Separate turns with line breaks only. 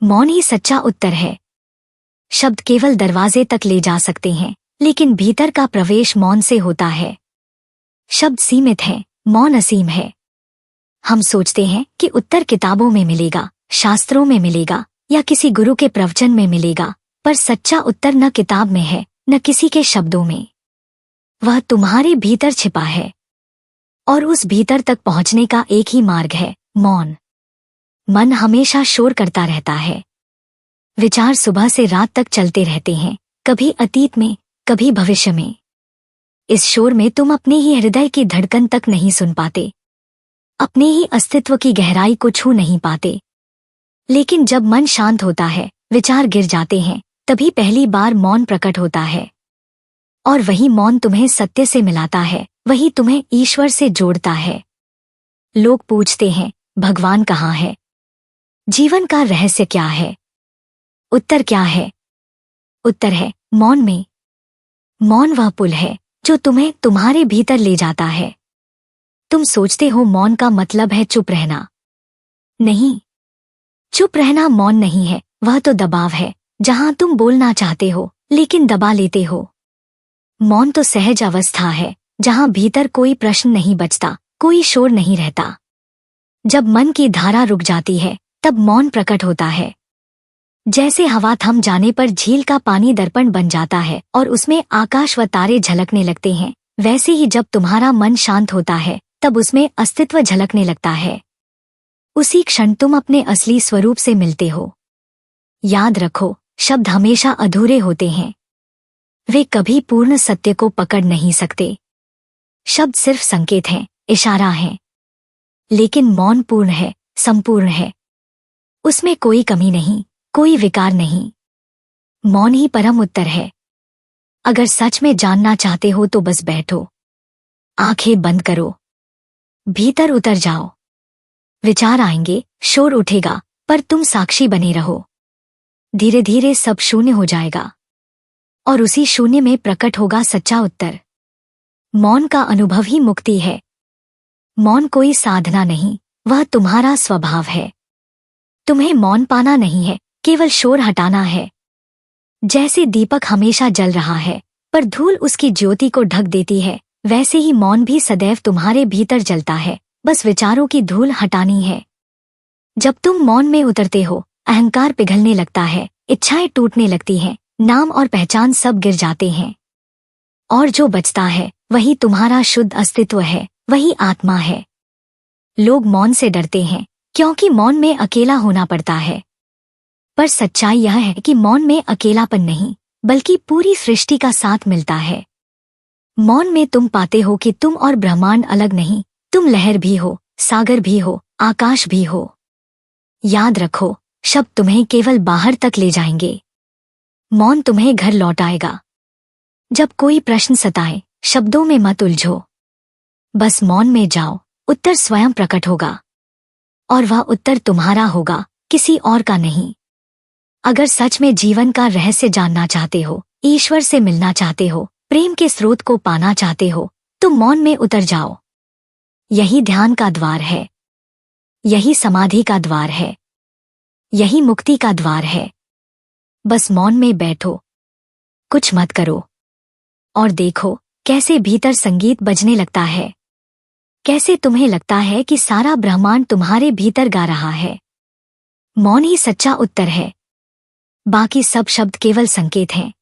मौन ही सच्चा उत्तर है। शब्द केवल दरवाजे तक ले जा सकते हैं, लेकिन भीतर का प्रवेश मौन से होता है। शब्द सीमित है, मौन असीम है। हम सोचते हैं कि उत्तर किताबों में मिलेगा, शास्त्रों में मिलेगा या किसी गुरु के प्रवचन में मिलेगा, पर सच्चा उत्तर न किताब में है, न किसी के शब्दों में। वह तुम्हारे भीतर छिपा है, और उस भीतर तक पहुंचने का एक ही मार्ग है, मौन। मन हमेशा शोर करता रहता है। विचार सुबह से रात तक चलते रहते हैं, कभी अतीत में, कभी भविष्य में। इस शोर में तुम अपने ही हृदय की धड़कन तक नहीं सुन पाते, अपने ही अस्तित्व की गहराई को छू नहीं पाते। लेकिन जब मन शांत होता है, विचार गिर जाते हैं, तभी पहली बार मौन प्रकट होता है। और वही मौन तुम्हें सत्य से मिलाता है, वही तुम्हें ईश्वर से जोड़ता है। लोग पूछते हैं, भगवान कहाँ है? जीवन का रहस्य क्या है? उत्तर क्या है? उत्तर है मौन में। मौन वह पुल है जो तुम्हें तुम्हारे भीतर ले जाता है। तुम सोचते हो मौन का मतलब है चुप रहना। नहीं, चुप रहना मौन नहीं है, वह तो दबाव है, जहां तुम बोलना चाहते हो लेकिन दबा लेते हो। मौन तो सहज अवस्था है, जहां भीतर कोई प्रश्न नहीं बचता, कोई शोर नहीं रहता। जब मन की धारा रुक जाती है, तब मौन प्रकट होता है। जैसे हवा थम जाने पर झील का पानी दर्पण बन जाता है और उसमें आकाश व तारे झलकने लगते हैं, वैसे ही जब तुम्हारा मन शांत होता है, तब उसमें अस्तित्व झलकने लगता है। उसी क्षण तुम अपने असली स्वरूप से मिलते हो। याद रखो, शब्द हमेशा अधूरे होते हैं। वे कभी पूर्ण सत्य को पकड़ नहीं सकते। शब्द सिर्फ संकेत हैं, इशारा हैं। लेकिन मौन पूर्ण है, संपूर्ण है। उसमें कोई कमी नहीं, कोई विकार नहीं। मौन ही परम उत्तर है। अगर सच में जानना चाहते हो तो बस बैठो, आंखें बंद करो, भीतर उतर जाओ। विचार आएंगे, शोर उठेगा, पर तुम साक्षी बने रहो। धीरे धीरे सब शून्य हो जाएगा, और उसी शून्य में प्रकट होगा सच्चा उत्तर। मौन का अनुभव ही मुक्ति है। मौन कोई साधना नहीं, वह तुम्हारा स्वभाव है। तुम्हें मौन पाना नहीं है, केवल शोर हटाना है। जैसे दीपक हमेशा जल रहा है, पर धूल उसकी ज्योति को ढक देती है, वैसे ही मौन भी सदैव तुम्हारे भीतर जलता है, बस विचारों की धूल हटानी है। जब तुम मौन में उतरते हो, अहंकार पिघलने लगता है, इच्छाएं टूटने लगती हैं, नाम और पहचान सब गिर जाते हैं। और जो बचता है, वही तुम्हारा शुद्ध अस्तित्व है, वही आत्मा है। लोग मौन से डरते हैं, क्योंकि मौन में अकेला होना पड़ता है। पर सच्चाई यह है कि मौन में अकेलापन नहीं, बल्कि पूरी सृष्टि का साथ मिलता है। मौन में तुम पाते हो कि तुम और ब्रह्मांड अलग नहीं, तुम लहर भी हो, सागर भी हो, आकाश भी हो। याद रखो, शब्द तुम्हें केवल बाहर तक ले जाएंगे, मौन तुम्हें घर लौटाएगा। जब कोई प्रश्न सताए, शब्दों में मत उलझो, बस मौन में जाओ, उत्तर स्वयं प्रकट होगा। और वह उत्तर तुम्हारा होगा, किसी और का नहीं। अगर सच में जीवन का रहस्य जानना चाहते हो, ईश्वर से मिलना चाहते हो, प्रेम के स्रोत को पाना चाहते हो, तो मौन में उतर जाओ। यही ध्यान का द्वार है, यही समाधि का द्वार है, यही मुक्ति का द्वार है। बस मौन में बैठो, कुछ मत करो, और देखो कैसे भीतर संगीत बजने लगता है। कैसे तुम्हें लगता है कि सारा ब्रह्मांड तुम्हारे भीतर गा रहा है। मौन ही सच्चा उत्तर है, बाकी सब शब्द केवल संकेत हैं।